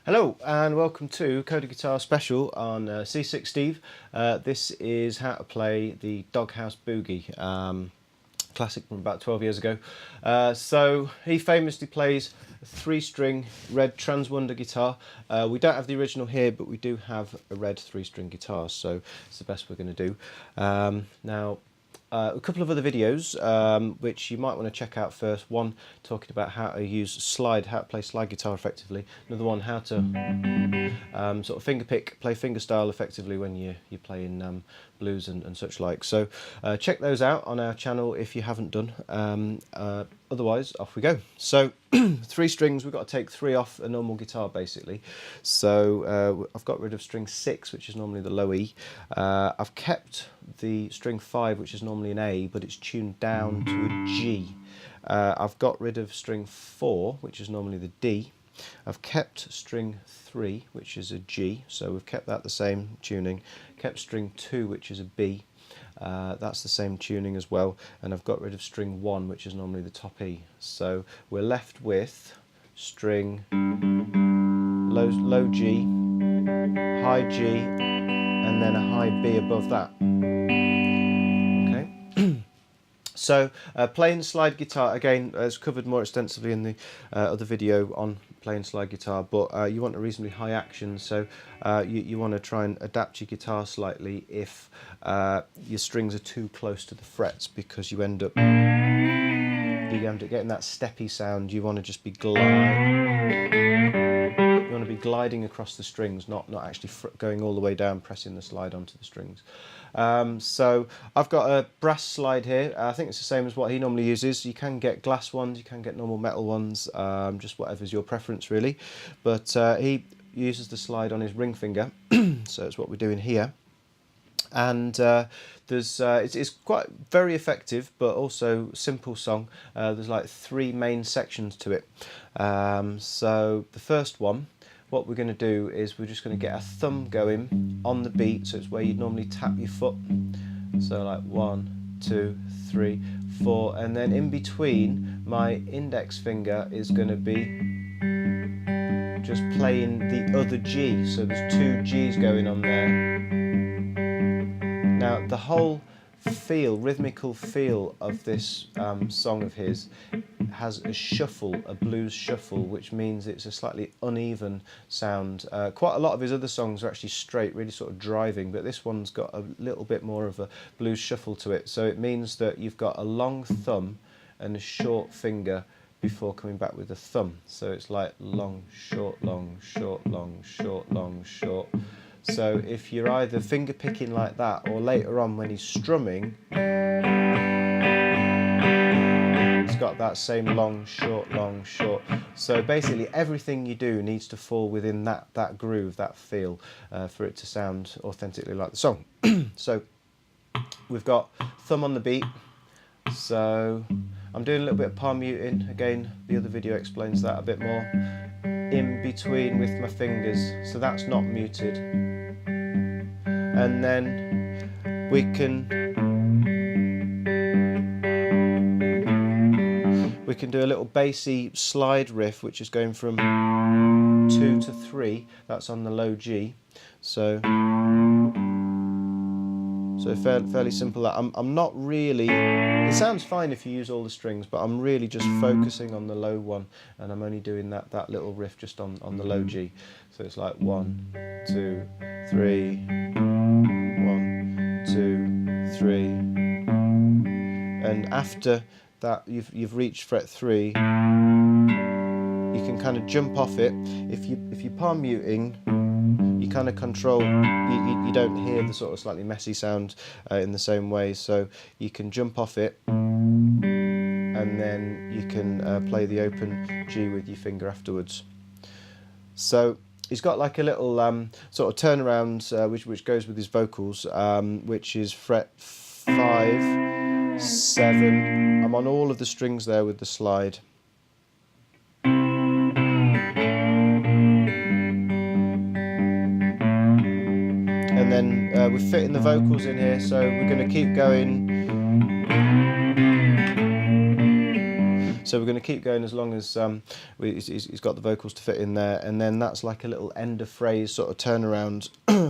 Hello and welcome to Coda Guitar Special on Seasick Steve. This is how to play the Dog House Boogie, classic from about 12 years ago. So he famously plays a 3-string red Transwonder guitar. We don't have the original here, but we do have a red 3-string guitar, so it's the best we're going to do. Now, a couple of other videos which you might want to check out first. One talking about how to use slide, how to play slide guitar effectively. Another one how to sort of finger pick, play fingerstyle effectively when you're playing blues and such like. So check those out on our channel if you haven't done. Otherwise, off we go. So 3 strings, we've got to take 3 off a normal guitar basically. So I've got rid of string 6, which is normally the low E. I've kept the string 5, which is normally an A, but it's tuned down to a G. I've got rid of string 4, which is normally the D. I've kept string 3, which is a G, so we've kept that the same tuning. Kept string 2, which is a B. That's the same tuning as well, and I've got rid of string 1, which is normally the top E. So we're left with string low G, high G, and then a high B above that. Okay. So playing slide guitar, again, is covered more extensively in the other video on playing slide guitar, but you want a reasonably high action, so you want to try and adapt your guitar slightly if your strings are too close to the frets, because you end up getting that steppy sound. You want to just be gliding across the strings, not actually going all the way down, pressing the slide onto the strings. So I've got a brass slide here. I think it's the same as what he normally uses. You can get glass ones, you can get normal metal ones, just whatever's your preference really. But he uses the slide on his ring finger, so it's what we're doing here. And it's quite very effective, but also simple song. There's like 3 main sections to it. So the first one, what we're going to do is we're just going to get a thumb going on the beat, so it's where you'd normally tap your foot. So like 1, 2, 3, 4, and then in between my index finger is going to be just playing the other G. So there's 2 G's going on there. Now the whole rhythmical feel of this song of his has a shuffle, a blues shuffle, which means it's a slightly uneven sound. Quite a lot of his other songs are actually straight, really sort of driving, but this one's got a little bit more of a blues shuffle to it. So it means that you've got a long thumb and a short finger before coming back with a thumb. So it's like long, short, long, short, long, short, long, short. So if you're either finger picking like that, or later on when he's strumming, it's got that same long, short, long, short. So basically everything you do needs to fall within that groove, that feel, for it to sound authentically like the song. So we've got thumb on the beat. So I'm doing a little bit of palm muting. Again, the other video explains that a bit more. In between with my fingers, so that's not muted. And then we can do a little bassy slide riff, which is going from 2 to 3. That's on the low G. So fairly simple. I'm not really. It sounds fine if you use all the strings, but I'm really just focusing on the low one, and I'm only doing that little riff just on the low G. So it's like 1, 2, 3, 1, 2, 3, and after that you've reached fret 3, you can kind of jump off it. If you're palm muting, you kind of control, you don't hear the sort of slightly messy sound in the same way, so you can jump off it, and then you can play the open G with your finger afterwards. So he's got like a little sort of turnaround which goes with his vocals, which is fret 5, 7. I'm on all of the strings there with the slide. And then we're fitting the vocals in here, so we're going to keep going. So we're going to keep going as long as he's got the vocals to fit in there, and then that's like a little end of phrase sort of turnaround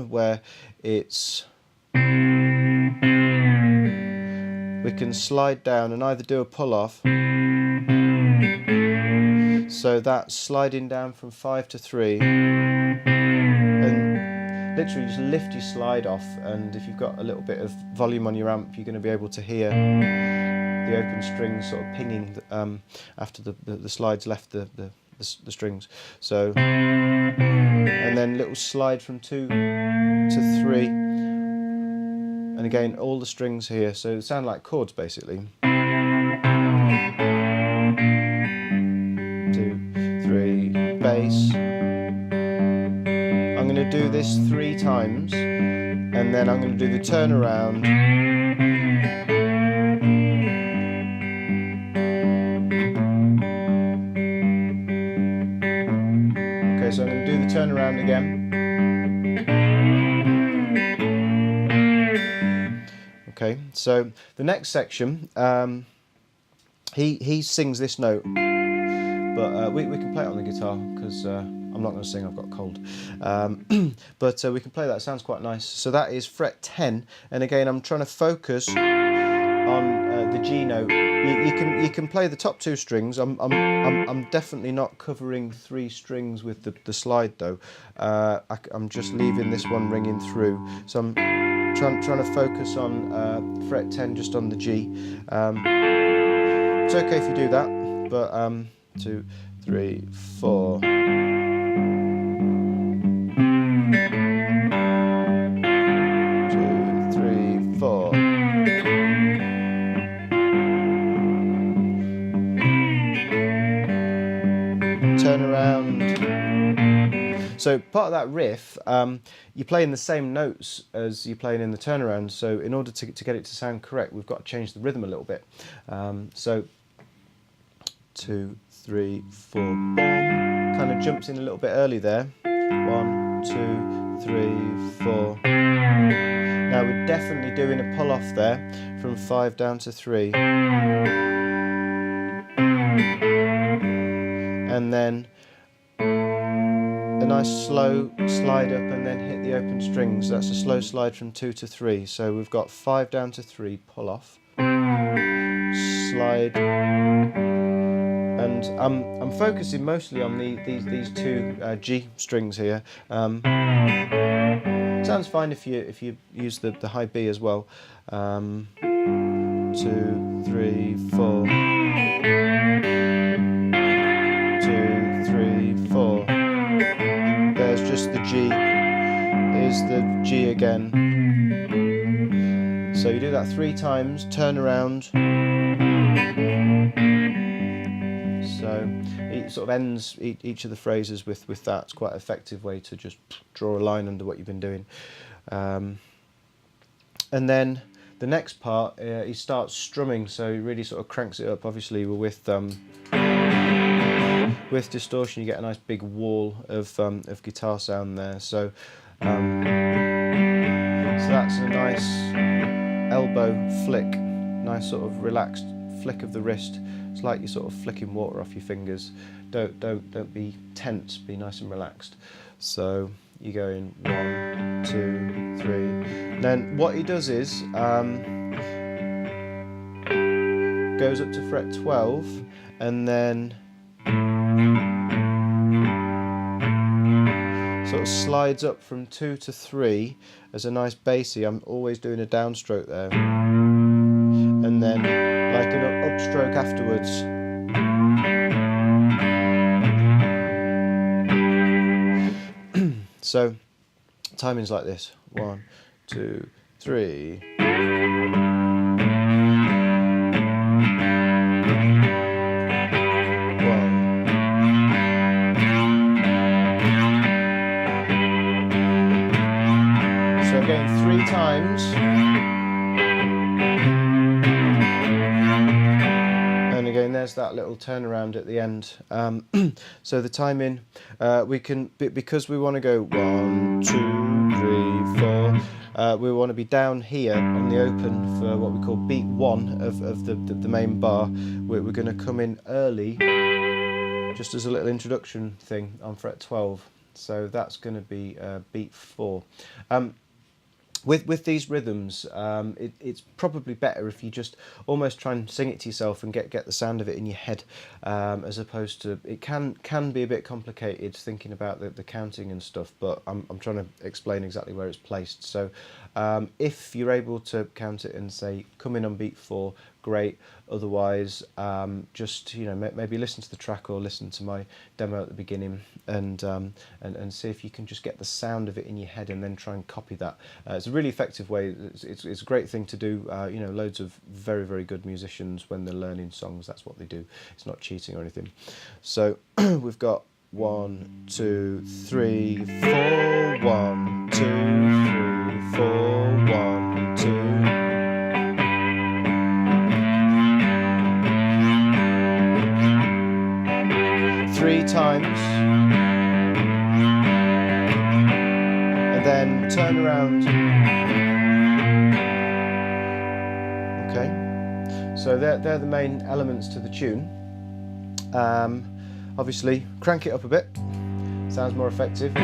where it's, we can slide down and either do a pull off, so that's sliding down from 5 to 3, and literally just lift your slide off, and if you've got a little bit of volume on your amp, you're going to be able to hear the open strings sort of pinging after the slides left the strings. So, and then little slide from 2 to 3, and again all the strings here, so they sound like chords basically. 2, 3, bass. I'm going to do this 3 times, and then I'm going to do the turnaround. Okay, so I'm going to do the turnaround again. Okay, so the next section, he sings this note, but we can play it on the guitar because I'm not going to sing, I've got a cold. But we can play that, it sounds quite nice. So that is fret 10, and again I'm trying to focus on the G note. You can play the top 2 strings. I'm definitely not covering 3 strings with the slide though. I'm just leaving this one ringing through. So I'm trying to focus on fret 10 just on the G. It's okay if you do that, but 2, 3, 4. 2, 3, 4. Turn around. So part of that riff, you're playing the same notes as you're playing in the turnaround, so in order to get it to sound correct, we've got to change the rhythm a little bit. So 2, 3, 4, boom, kind of jumps in a little bit early there. 1, 2, 3, 4. Now we're definitely doing a pull off there from 5 down to 3. And then a nice slow slide up and then hit the open strings. That's a slow slide from 2 to 3. So we've got 5 down to 3, pull off, slide, and I'm focusing mostly on these 2 G strings here. Sounds fine if you use the high B as well. 2, 3, 4. 2, 3, 4. There's just the G. Here's the G again. So you do that 3 times, turn around. So it sort of ends each of the phrases with that. It's quite an effective way to just draw a line under what you've been doing. And then the next part, he starts strumming, so he really sort of cranks it up. Obviously, we're with distortion, you get a nice big wall of guitar sound there. So that's a nice elbow flick, nice sort of relaxed flick of the wrist. It's like you're sort of flicking water off your fingers. Don't be tense, be nice and relaxed. So you go in 1, 2, 3. Then what he does is goes up to fret 12 and then sort of slides up from 2 to 3 as a nice bassy. I'm always doing a downstroke there, and then like an upstroke afterwards. So timing's like this: 1, 2, 3. Again 3 times, and again there's that little turnaround at the end. So the timing, we can, because we want to go 1, 2, 3, 4, we want to be down here on the open for what we call beat 1 of the main bar. We're going to come in early, just as a little introduction thing on fret 12. So that's going to be beat 4. With these rhythms, it's probably better if you just almost try and sing it to yourself and get the sound of it in your head, as opposed to, it can be a bit complicated thinking about the counting and stuff, but I'm trying to explain exactly where it's placed. So if you're able to count it and say come in on beat 4, great. Otherwise, just maybe listen to the track or listen to my demo at the beginning and see if you can just get the sound of it in your head and then try and copy that. It's a really effective way. It's a great thing to do. Loads of very good musicians, when they're learning songs, that's what they do. It's not cheating or anything. So we've got 1, 2, 3, 4. 1, 2, 3, 4. 1, 2. 3 times, and then turn around. Okay, so they're the main elements to the tune. Obviously, crank it up a bit, sounds more effective.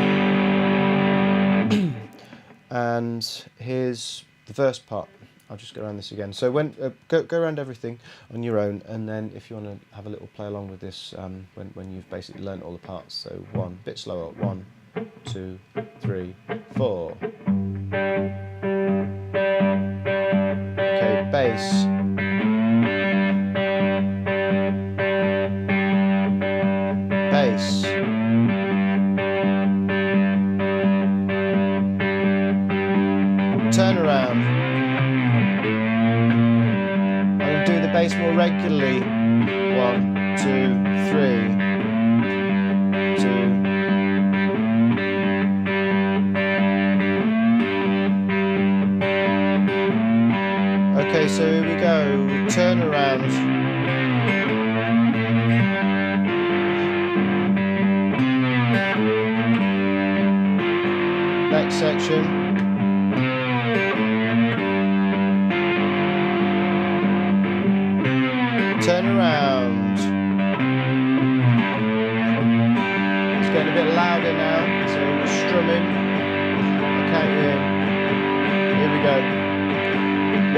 And here's the verse part. I'll just go around this again. So when go around everything on your own, and then if you want to have a little play along with this, when you've basically learnt all the parts. So 1, bit slower. 1, 2, 3, 4. Okay, bass. Bass. Turn around. Bass more regularly. 1, 2, 3. 2. Okay, so here we go. Turn around. Next section. Turn around. It's getting a bit louder now, so we're strumming. I count you in. Here we go.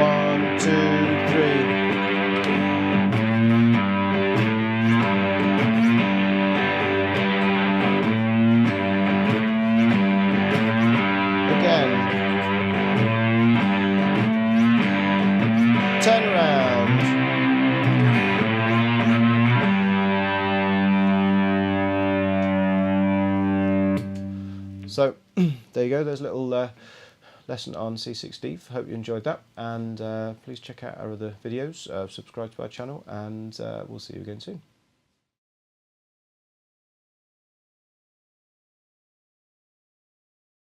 1, 2, 3. Again. Turn around. So there you go, there's a little lesson on Seasick Steve. Hope you enjoyed that, and please check out our other videos, subscribe to our channel, and we'll see you again soon.